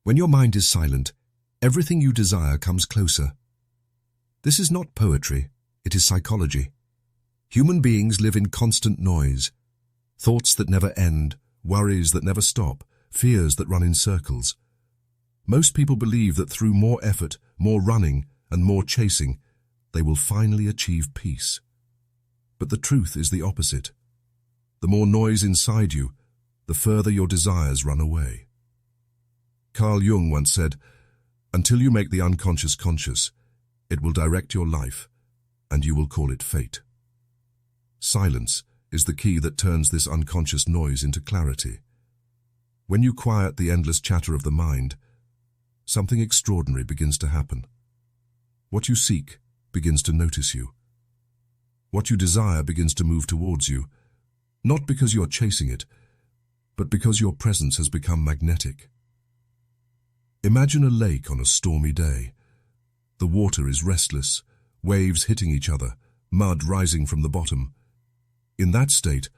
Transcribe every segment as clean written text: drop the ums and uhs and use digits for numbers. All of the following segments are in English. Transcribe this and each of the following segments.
When your mind is silent, everything you desire comes closer. This is not poetry, it is psychology. Human beings live in constant noise. Thoughts that never end, worries that never stop, fears that run in circles. Most people believe that through more effort, more running, and more chasing, they will finally achieve peace. But the truth is the opposite. The more noise inside you, the further your desires run away. Carl Jung once said, "Until you make the unconscious conscious, it will direct your life, and you will call it fate." Silence is the key that turns this unconscious noise into clarity. When you quiet the endless chatter of the mind, something extraordinary begins to happen. What you seek begins to notice you. What you desire begins to move towards you, not because you are chasing it, but because your presence has become magnetic. Imagine a lake on a stormy day. The water is restless, waves hitting each other, mud rising from the bottom. In that state,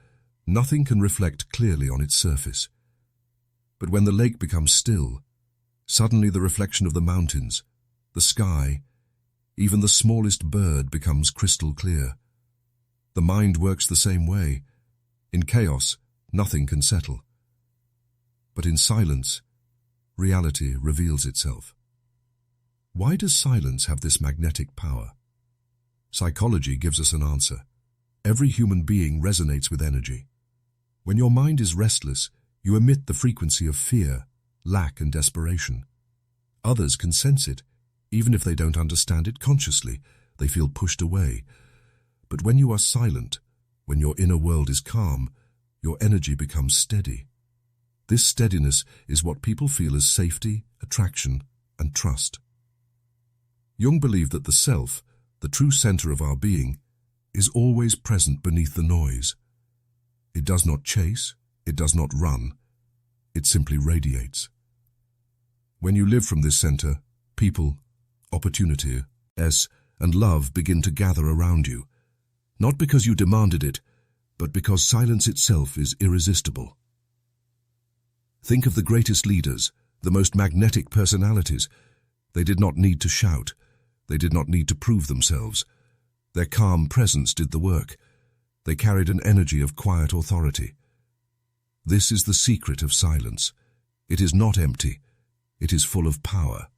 nothing can reflect clearly on its surface. But when the lake becomes still, suddenly the reflection of the mountains, the sky, even the smallest bird becomes crystal clear. The mind works the same way. In chaos, nothing can settle. But in silence, reality reveals itself. Why does silence have this magnetic power? Psychology gives us an answer. Every human being resonates with energy. When your mind is restless, you emit the frequency of fear, lack, and desperation. Others can sense it. Even if they don't understand it consciously, they feel pushed away. But when you are silent, when your inner world is calm, your energy becomes steady. This steadiness is what people feel as safety, attraction, and trust. Jung believed that the self, the true center of our being, is always present beneath the noise. It does not chase, it does not run, it simply radiates. When you live from this center, people, opportunity, and love begin to gather around you, not because you demanded it, but because silence itself is irresistible. Think of the greatest leaders, the most magnetic personalities. They did not need to shout. They did not need to prove themselves. Their calm presence did the work. They carried an energy of quiet authority. This is the secret of silence. It is not empty. It is full of power.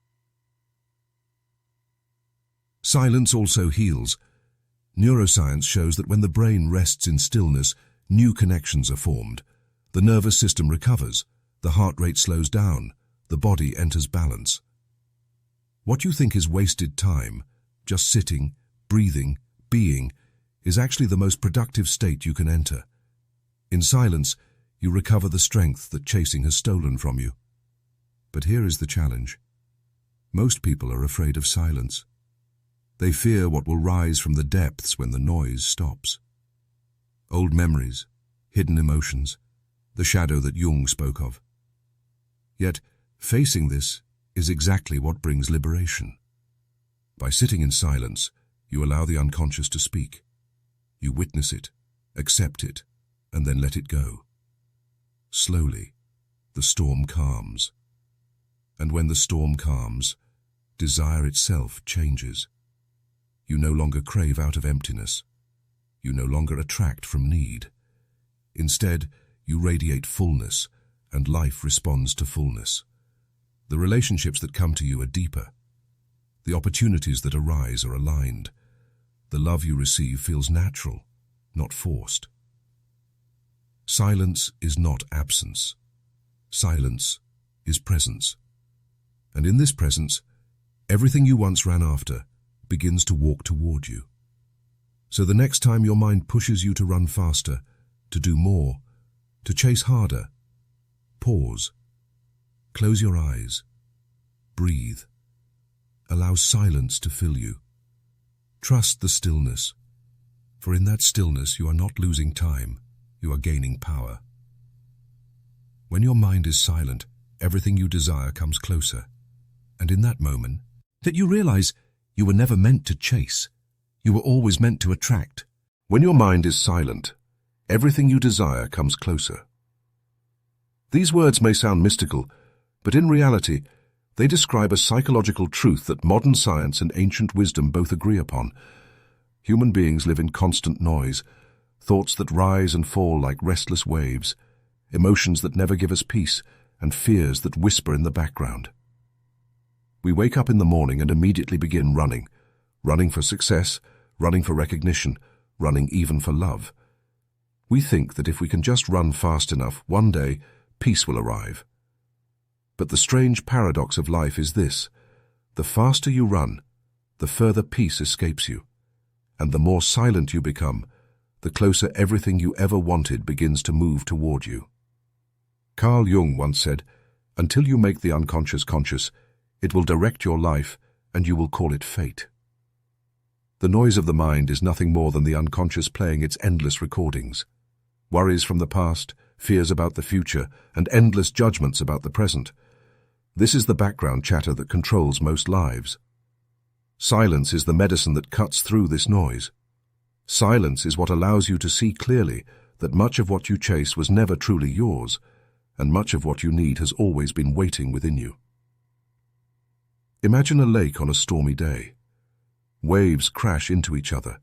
Silence also heals. Neuroscience shows that when the brain rests in stillness, new connections are formed. The nervous system recovers. The heart rate slows down. The body enters balance. What you think is wasted time, just sitting, breathing, being, is actually the most productive state you can enter. In silence, you recover the strength that chasing has stolen from you. But here is the challenge. Most people are afraid of silence. They fear what will rise from the depths when the noise stops. Old memories, hidden emotions, the shadow that Jung spoke of. Yet, facing this is exactly what brings liberation. By sitting in silence, you allow the unconscious to speak. You witness it, accept it, and then let it go. Slowly, the storm calms. And when the storm calms, desire itself changes. You no longer crave out of emptiness. You no longer attract from need. Instead, you radiate fullness, and life responds to fullness. The relationships that come to you are deeper. The opportunities that arise are aligned. The love you receive feels natural, not forced. Silence is not absence. Silence is presence. And in this presence, everything you once ran after begins to walk toward you. So the next time your mind pushes you to run faster, to do more, to chase harder, pause, close your eyes, breathe, allow silence to fill you. Trust the stillness, for in that stillness you are not losing time, you are gaining power. When your mind is silent, everything you desire comes closer, and in that moment, that you realize you were never meant to chase, you were always meant to attract. When your mind is silent, everything you desire comes closer. These words may sound mystical, but in reality, They describe a psychological truth that modern science and ancient wisdom both agree upon. Human beings live in constant noise, thoughts that rise and fall like restless waves, emotions that never give us peace, and fears that whisper in the background. We wake up in the morning and immediately begin running. Running for success, running for recognition, running even for love. We think that if we can just run fast enough, one day peace will arrive. But the strange paradox of life is this: the faster you run, the further peace escapes you, and the more silent you become, the closer everything you ever wanted begins to move toward you. Carl Jung once said, "Until you make the unconscious conscious, it will direct your life and you will call it fate." The noise of the mind is nothing more than the unconscious playing its endless recordings. Worries from the past, fears about the future, and endless judgments about the present. This is the background chatter that controls most lives. Silence is the medicine that cuts through this noise. Silence is what allows you to see clearly that much of what you chase was never truly yours, and much of what you need has always been waiting within you. Imagine a lake on a stormy day. Waves crash into each other.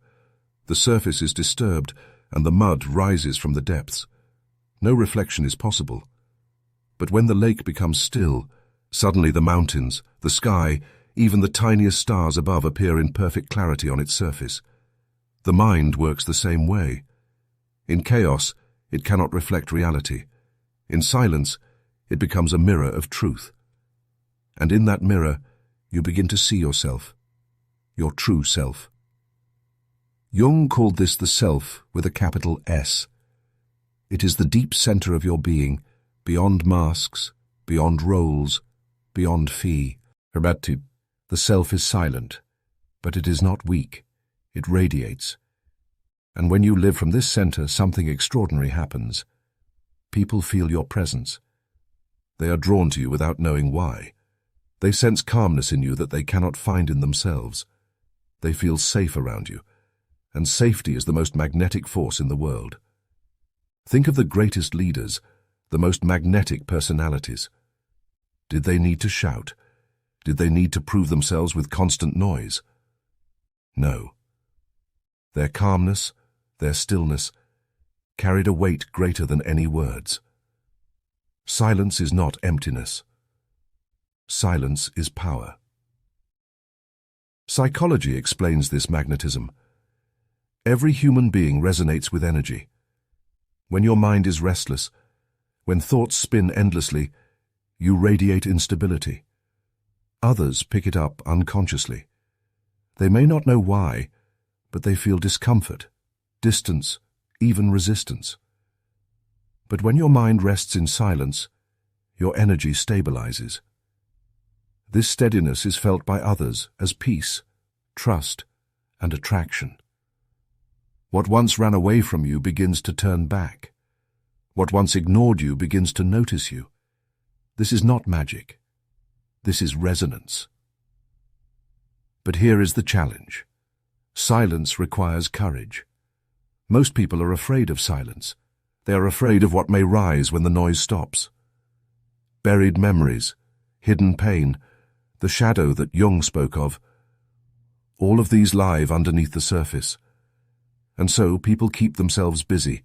The surface is disturbed, and the mud rises from the depths. No reflection is possible. But when the lake becomes still, suddenly the mountains, the sky, even the tiniest stars above appear in perfect clarity on its surface. The mind works the same way. In chaos, it cannot reflect reality. In silence, it becomes a mirror of truth. And in that mirror, you begin to see yourself, your true self. Jung called this the self with a capital S. It is the deep center of your being, beyond masks, beyond roles, beyond fee. The self is silent, but it is not weak. It radiates. And when you live from this center, something extraordinary happens. People feel your presence. They are drawn to you without knowing why. They sense calmness in you that they cannot find in themselves. They feel safe around you, and safety is the most magnetic force in the world. Think of the greatest leaders, the most magnetic personalities. Did they need to shout? Did they need to prove themselves with constant noise? No. Their calmness, their stillness, carried a weight greater than any words. Silence is not emptiness. Silence is power. Psychology explains this magnetism. Every human being resonates with energy. When your mind is restless, when thoughts spin endlessly, you radiate instability. Others pick it up unconsciously. They may not know why, but they feel discomfort, distance, even resistance. But when your mind rests in silence, your energy stabilizes. This steadiness is felt by others as peace, trust, and attraction. What once ran away from you begins to turn back. What once ignored you begins to notice you. This is not magic. This is resonance. But here is the challenge. Silence requires courage. Most people are afraid of silence. They are afraid of what may rise when the noise stops. Buried memories, hidden pain, the shadow that Jung spoke of, all of these live underneath the surface. And so people keep themselves busy,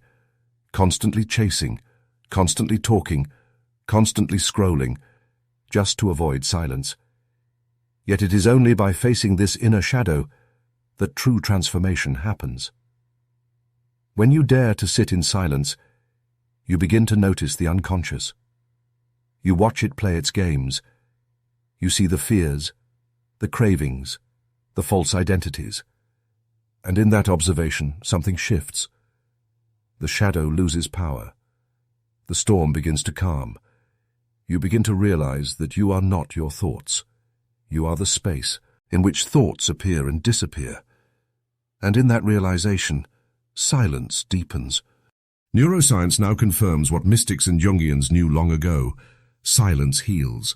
constantly chasing, constantly talking, constantly scrolling, just to avoid silence. Yet it is only by facing this inner shadow that true transformation happens. When you dare to sit in silence, you begin to notice the unconscious. You watch it play its games. You see the fears, the cravings, the false identities. And in that observation, something shifts. The shadow loses power. The storm begins to calm. You begin to realize that you are not your thoughts. You are the space in which thoughts appear and disappear. And in that realization, silence deepens. Neuroscience now confirms what mystics and Jungians knew long ago. Silence heals.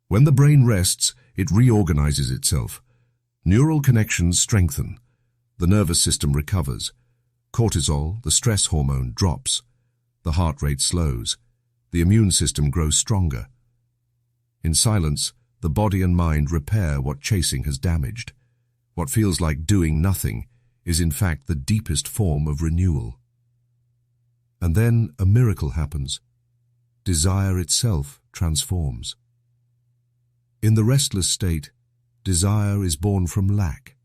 When the brain rests, it reorganizes itself. Neural connections strengthen. The nervous system recovers. Cortisol, the stress hormone, drops. The heart rate slows. The immune system grows stronger. In silence, the body and mind repair what chasing has damaged. What feels like doing nothing is in fact the deepest form of renewal. And then a miracle happens. Desire itself transforms. In the restless state, desire is born from lack.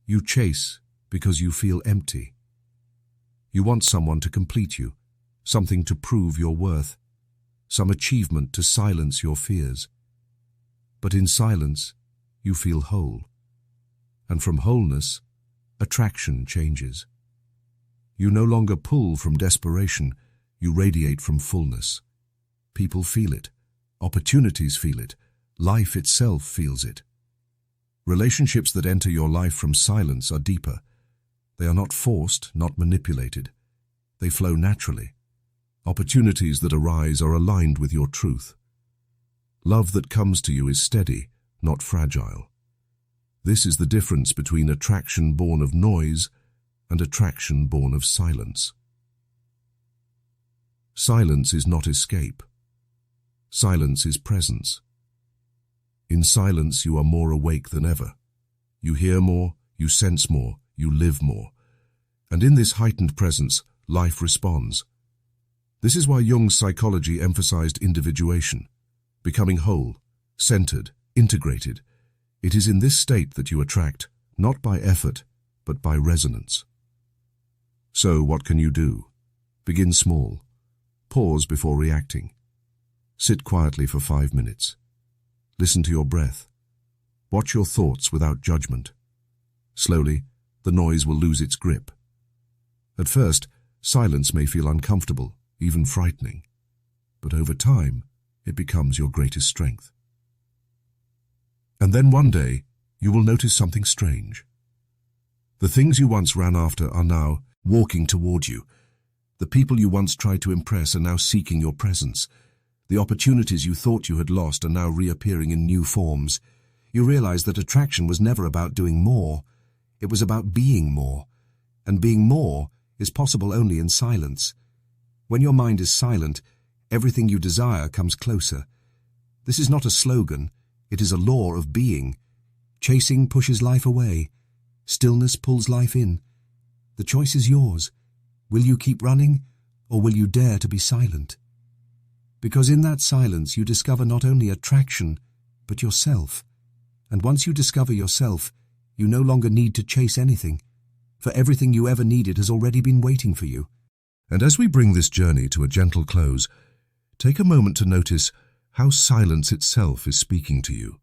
You chase because you feel empty. You want someone to complete you, something to prove your worth, some achievement to silence your fears. But in silence, you feel whole. And from wholeness, attraction changes. You no longer pull from desperation, you radiate from fullness. People feel it. Opportunities feel it. Life itself feels it. Relationships that enter your life from silence are deeper. They are not forced, not manipulated. They flow naturally. Opportunities that arise are aligned with your truth. Love that comes to you is steady, not fragile. This is the difference between attraction born of noise and attraction born of silence. Silence is not escape. Silence is presence. In silence, you are more awake than ever. You hear more, you sense more, you live more. And in this heightened presence, life responds. This is why Jung's psychology emphasized individuation, becoming whole, centered, integrated. It is in this state that you attract, not by effort, but by resonance. So, what can you do? Begin small. Pause before reacting. Sit quietly for 5 minutes. Listen to your breath. Watch your thoughts without judgment. Slowly, the noise will lose its grip. At first, silence may feel uncomfortable, even frightening. But over time, it becomes your greatest strength. And then one day, you will notice something strange. The things you once ran after are now walking toward you. The people you once tried to impress are now seeking your presence. The opportunities you thought you had lost are now reappearing in new forms. You realize that attraction was never about doing more. It was about being more. And being more is possible only in silence. When your mind is silent, everything you desire comes closer. This is not a slogan. It is a law of being. Chasing pushes life away. Stillness pulls life in. The choice is yours. Will you keep running, or will you dare to be silent? Because in that silence you discover not only attraction, but yourself. And once you discover yourself, you no longer need to chase anything, for everything you ever needed has already been waiting for you. And as we bring this journey to a gentle close, take a moment to notice how silence itself is speaking to you.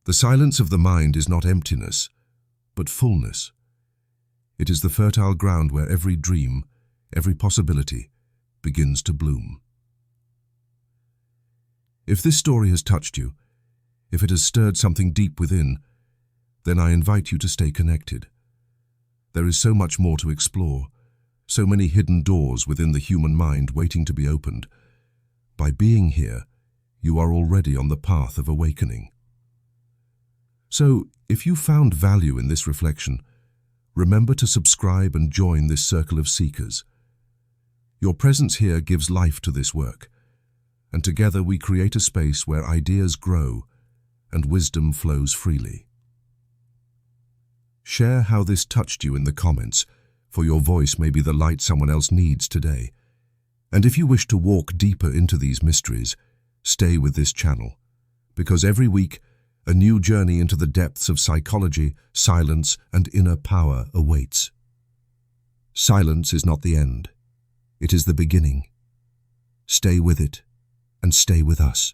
The silence of the mind is not emptiness, but fullness. It is the fertile ground where every dream, every possibility, begins to bloom. If this story has touched you, if it has stirred something deep within, then I invite you to stay connected. There is so much more to explore, so many hidden doors within the human mind waiting to be opened. By being here, you are already on the path of awakening. So, if you found value in this reflection, remember to subscribe and join this circle of seekers. Your presence here gives life to this work, and together we create a space where ideas grow and wisdom flows freely. Share how this touched you in the comments, for your voice may be the light someone else needs today. And if you wish to walk deeper into these mysteries, stay with this channel, because every week a new journey into the depths of psychology, silence, and inner power awaits. Silence is not the end. It is the beginning. Stay with it, and stay with us.